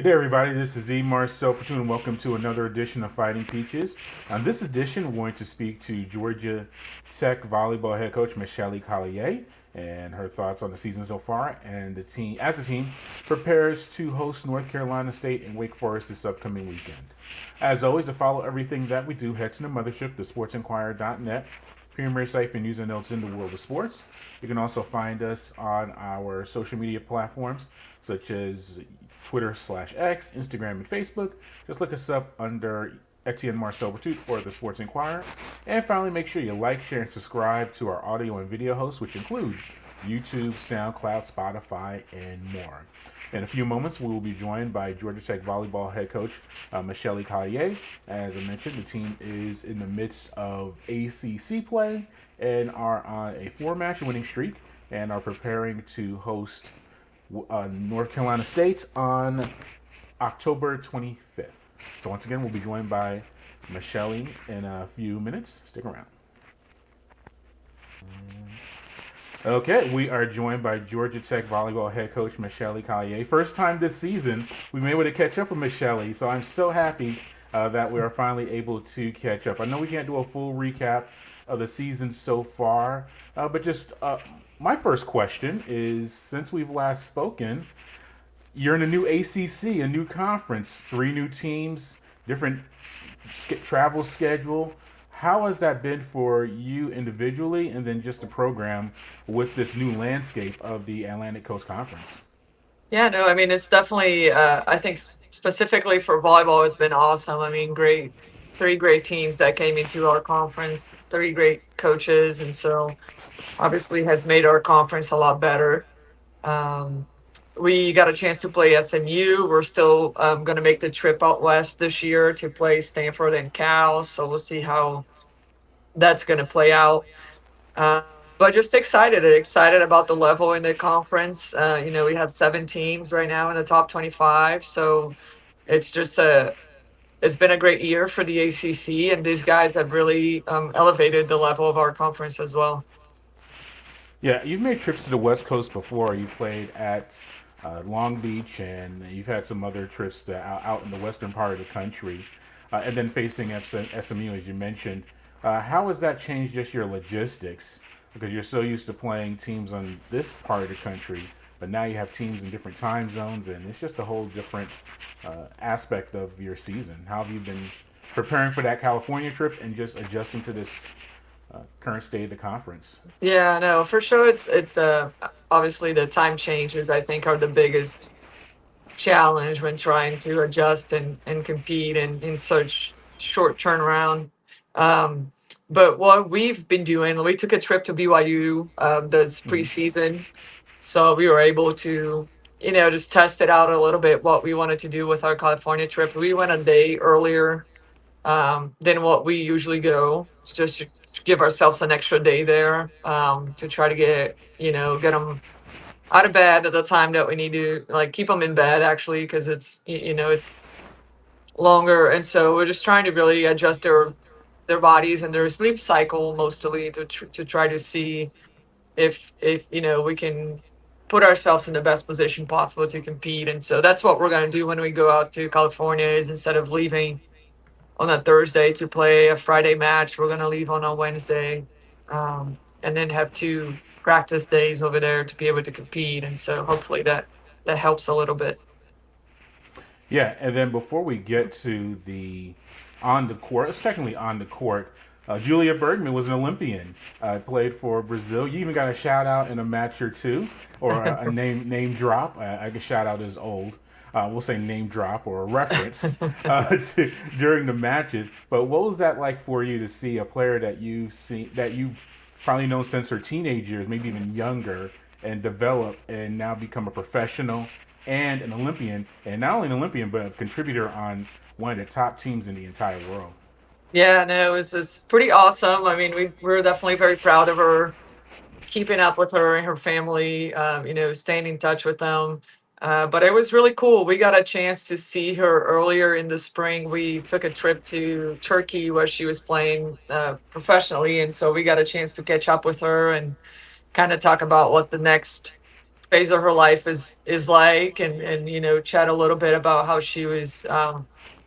Hey everybody, this is E. Marcel Platoon and welcome to another edition of Fighting Peaches. On this edition, we're going to speak to Georgia Tech volleyball head coach Michelle Collier and her thoughts on the season so far and the team as the team prepares to host North Carolina State and Wake Forest this upcoming weekend. As always, to follow everything that we do, head to the mothership, the sportsinquirer.net, premier site for news and notes in the world of sports. You can also find us on our social media platforms such as Twitter/X, Instagram, and Facebook. Just look us up under Etienne Marcel Bertut or the Sports Inquirer. And finally, make sure you like, share, and subscribe to our audio and video hosts, which include YouTube, SoundCloud, Spotify, and more. In a few moments, we will be joined by Georgia Tech volleyball head coach Michelle Collier. As I mentioned, the team is in the midst of ACC play and are on a 4-match winning streak and are preparing to host North Carolina State on October 25th. So once again, we'll be joined by Michelle in a few minutes. Stick around. Okay, we are joined by Georgia Tech volleyball head coach Michelle Collier. First time this season we've been able to catch up with Michelle, so I'm so happy that we are finally able to catch up. I know we can't do a full recap of the season so far, but just my first question is, since we've last spoken, you're in a new ACC, a new conference, 3 new teams, different travel schedule. How has that been for you individually and then just the program with this new landscape of the Atlantic Coast Conference? Yeah, no, I mean, it's definitely, I think specifically for volleyball, it's been awesome. I mean, 3 great teams that came into our conference, 3 great coaches. And so obviously has made our conference a lot better. Um, we got a chance to play SMU. We're still going to make the trip out west this year to play Stanford and Cal. So we'll see how that's going to play out. Uh, but just excited about the level in the conference. We have 7 teams right now in the top 25. So it's just it's been a great year for the ACC, and these guys have really elevated the level of our conference as well. Yeah, you've made trips to the West Coast before. You've played at Long Beach, and you've had some other trips to out in the western part of the country, and then facing SMU, as you mentioned. How has that changed just your logistics? Because you're so used to playing teams on this part of the country, but now you have teams in different time zones, and it's just a whole different aspect of your season. How have you been preparing for that California trip and just adjusting to this current state of the conference? Yeah, no, for sure. It's obviously the time changes, I think, are the biggest challenge when trying to adjust and compete in such short turnaround. Um, but what we've been doing, we took a trip to BYU this Mm-hmm. preseason, so we were able to, just test it out a little bit what we wanted to do with our California trip. We went a day earlier than what we usually go, just to give ourselves an extra day there to try to get them out of bed at the time that we need to, like, keep them in bed actually, because it's longer. And so we're just trying to really adjust their bodies and their sleep cycle mostly to try to see if we can put ourselves in the best position possible to compete. And so that's what we're going to do when we go out to California, is instead of leaving on a Thursday to play a Friday match, we're going to leave on a Wednesday, and then have 2 practice days over there to be able to compete. And so hopefully that helps a little bit. Yeah, and then before we get to the on the court, it's technically on the court. Julia Bergmann was an Olympian. Played for Brazil. You even got a shout out in a match or two, or a name drop. I guess shout out is old. We'll say name drop or a reference during the matches. But what was that like for you to see a player that you probably known since her teenage years, maybe even younger, and develop and now become a professional and an Olympian, and not only an Olympian but a contributor on one of the top teams in the entire world? Yeah, no, it's pretty awesome. I mean, we're definitely very proud of her, keeping up with her and her family, staying in touch with them. But it was really cool. We got a chance to see her earlier in the spring. We took a trip to Turkey where she was playing professionally. And so we got a chance to catch up with her and kind of talk about what the next phase of her life is like, and chat a little bit about how she was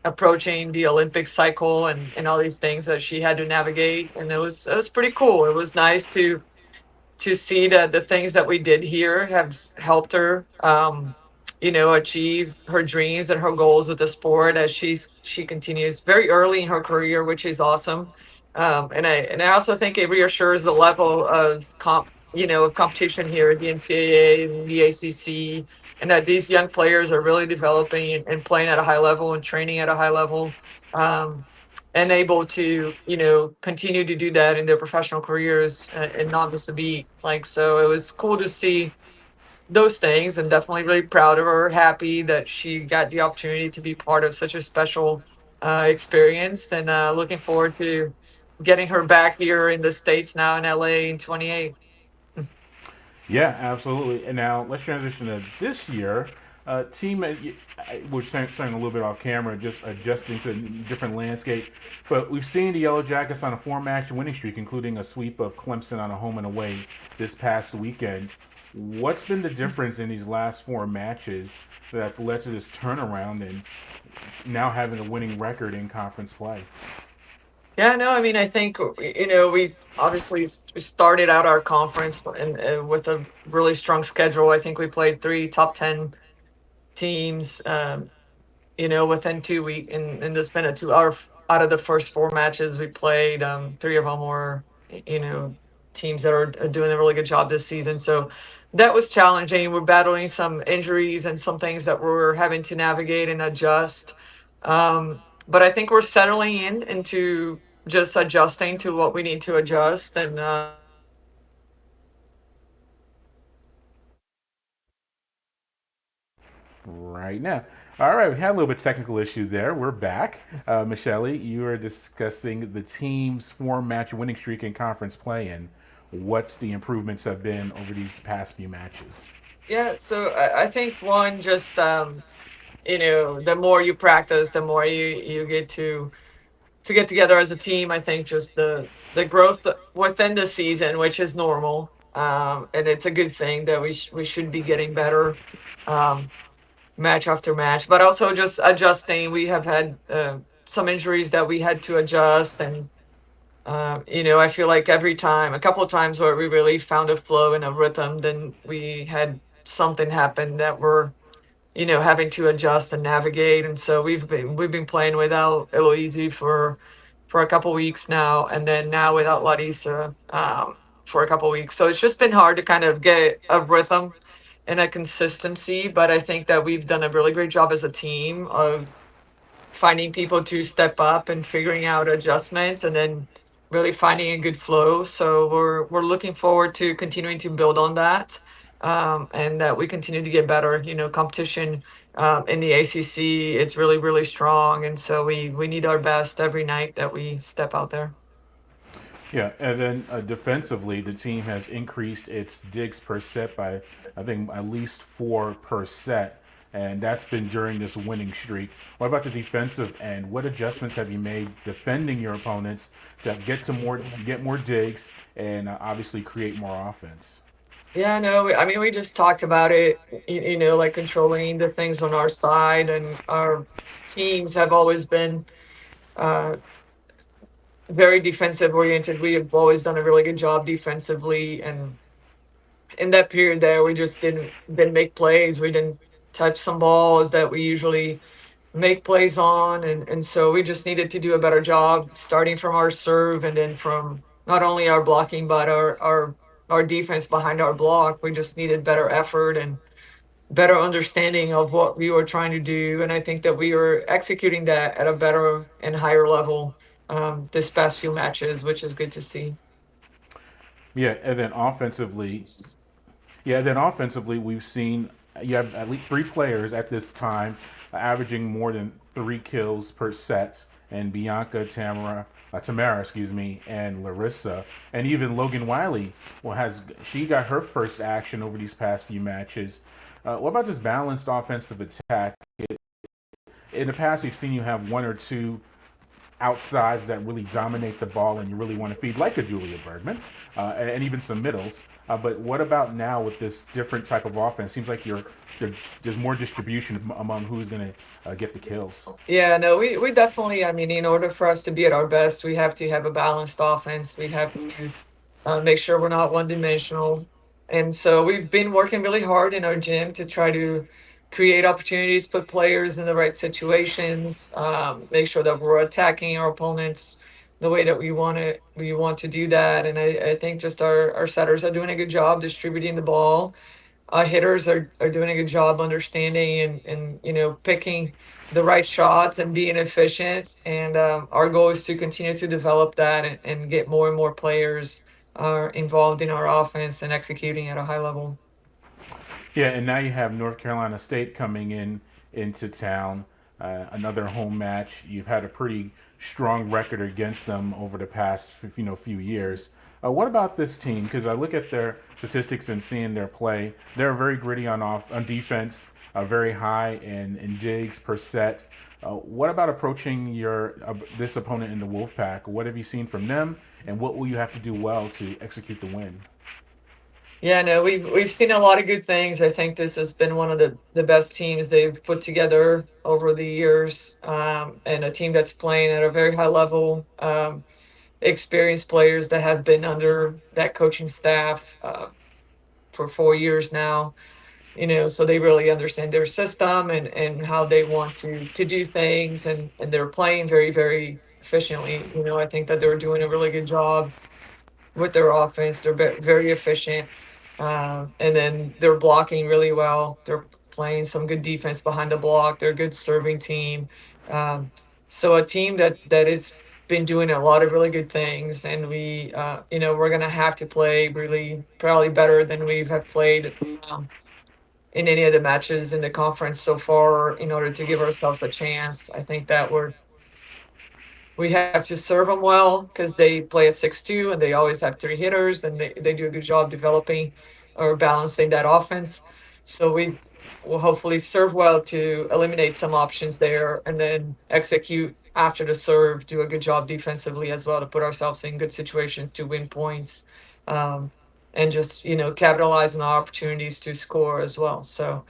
approaching the Olympic cycle and all these things that she had to navigate, and it was pretty cool. It was nice to see that the things that we did here have helped her achieve her dreams and her goals with the sport as she continues very early in her career, which is awesome. And I also think it reassures the level of of competition here at the NCAA and the ACC, and that these young players are really developing and playing at a high level and training at a high level. Um, and able to continue to do that in their professional careers, and not miss a beat. Like, so it was cool to see those things, and definitely really proud of her, happy that she got the opportunity to be part of such a special experience, and looking forward to getting her back here in the States now in LA in 28. Yeah, absolutely. And now let's transition to this year. Team, we're saying a little bit off camera, just adjusting to a different landscape. But we've seen the Yellow Jackets on a four-match winning streak, including a sweep of Clemson on a home and away this past weekend. What's been the difference in these last four matches that's led to this turnaround and now having a winning record in conference play? Yeah, no, I mean, I think we obviously started out our conference with a really strong schedule. I think we played three top 10 teams, within 2 weeks, in the span of 2 hours. Out of the first four matches we played, three of them were, teams that are doing a really good job this season. So that was challenging. We're battling some injuries and some things that we're having to navigate and adjust. But I think we're settling into just adjusting to what we need to adjust, and Right now. All right, we had a little bit technical issue there. We're back. Michelle, you are discussing the team's four-match winning streak in conference play and what's the improvements have been over these past few matches. yeah. So I think one, just the more you practice, the more you get to get together as a team. I think just the growth within the season, which is normal, and it's a good thing that we should be getting better, um, match after match. But also just adjusting. We have had some injuries that we had to adjust, and I feel like every time, a couple of times where we really found a flow and a rhythm, then we had something happen that we're having to adjust and navigate. And so we've been playing without Eloise for a couple weeks now, and then now without Larissa for a couple weeks. So it's just been hard to kind of get a rhythm and a consistency. But I think that we've done a really great job as a team of finding people to step up and figuring out adjustments, and then really finding a good flow. So we're looking forward to continuing to build on that, and that we continue to get better. Competition in the ACC, it's really really strong, and so we need our best every night that we step out there. Yeah, and then defensively, the team has increased its digs per set by, I think, at least four per set, and that's been during this winning streak. What about the defensive end? What adjustments have you made defending your opponents to get more digs, and obviously create more offense? Yeah, no, I mean, we just talked about it, like controlling the things on our side, and our teams have always been uh, very defensive oriented. We have always done a really good job defensively, and in that period there, we just didn't make plays. We didn't touch some balls that we usually make plays on, and so we just needed to do a better job starting from our serve, and then from not only our blocking but our defense behind our block. We just needed better effort and better understanding of what we were trying to do, and I think that we were executing that at a better and higher level this past few matches, which is good to see. Yeah, and then offensively, we've seen you have at least three players at this time averaging more than three kills per set, and Tamara, excuse me, and Larissa, and even Logan Wiley. Well, has she got her first action over these past few matches? What about this balanced offensive attack? In the past, we've seen you have one or two outsides that really dominate the ball and you really want to feed, like a Julia Bergmann, and even some middles. But what about now with this different type of offense? It seems like there's more distribution among who's going to get the kills. Yeah, no, we definitely, I mean, in order for us to be at our best, we have to have a balanced offense. We have to make sure we're not one dimensional. And so we've been working really hard in our gym to try to create opportunities, put players in the right situations, make sure that we're attacking our opponents the way that we want to do that. And I think just our setters are doing a good job distributing the ball. Hitters are doing a good job understanding and picking the right shots and being efficient. And our goal is to continue to develop that and get more and more players involved in our offense and executing at a high level. Yeah, and now you have North Carolina State coming into town, another home match. You've had a pretty strong record against them over the past few years. What about this team? Because I look at their statistics and seeing their play, they're very gritty on defense, very high in digs per set. What about approaching this opponent in the Wolfpack? What have you seen from them, and what will you have to do well to execute the win? Yeah, no, we've seen a lot of good things. I think this has been one of the best teams they've put together over the years, and a team that's playing at a very high level. Experienced players that have been under that coaching staff for 4 years now. So they really understand their system and how they want to do things, and they're playing very, very efficiently. I think that they're doing a really good job with their offense. They're very efficient. And then they're blocking really well. They're playing some good defense behind the block. They're a good serving team. Um, so a team that has been doing a lot of really good things, and we're gonna have to play really probably better than we have played in any of the matches in the conference so far in order to give ourselves a chance. I think that we have to serve them well because they play a 6-2 and they always have three hitters, and they do a good job developing or balancing that offense. So we will hopefully serve well to eliminate some options there, and then execute after the serve, do a good job defensively as well to put ourselves in good situations to win points, um, and just capitalize on our opportunities to score as well. So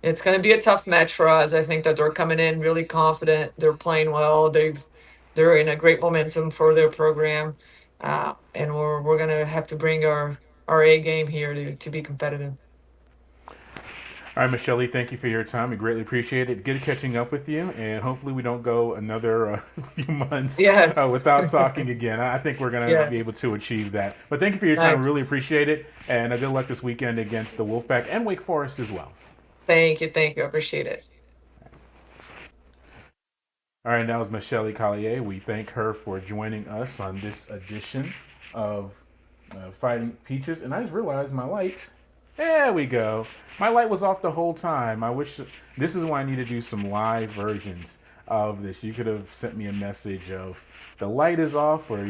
it's going to be a tough match for us. I think that they're coming in really confident. They're playing well. They're in a great momentum for their program, and we're going to have to bring our A game here to be competitive. All right, Michelle, thank you for your time. We greatly appreciate it. Good catching up with you, and hopefully we don't go another few months Yes. without talking again. I think we're going to be able Yes. to achieve that. But thank you for your time. Nice. Really appreciate it, and good luck this weekend against the Wolfpack and Wake Forest as well. Thank you. Thank you. I appreciate it. All right, that was Michelle Collier. We thank her for joining us on this edition of Fighting Peaches. And I just realized my light. There we go. My light was off the whole time. I wish this is why I need to do some live versions of this. You could have sent me a message of the light is off or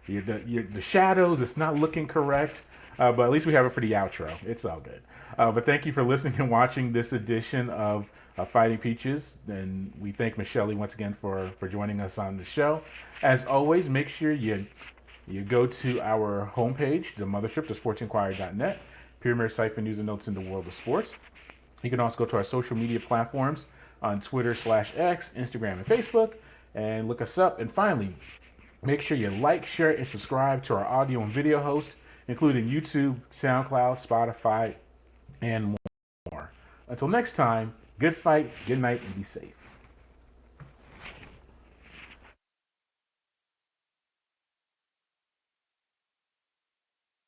the shadows. It's not looking correct. But at least we have it for the outro. It's all good. But thank you for listening and watching this edition of Fighting Peaches. And we thank Michelle once again for joining us on the show. As always, make sure you go to our homepage, the mothership, the sportsinquirer.net, premier site for news and notes in the world of sports. You can also go to our social media platforms on Twitter/X, Instagram, and Facebook, and look us up. And finally, make sure you like, share, and subscribe to our audio and video host, including YouTube, SoundCloud, Spotify, and more. Until next time, good fight, good night, and be safe.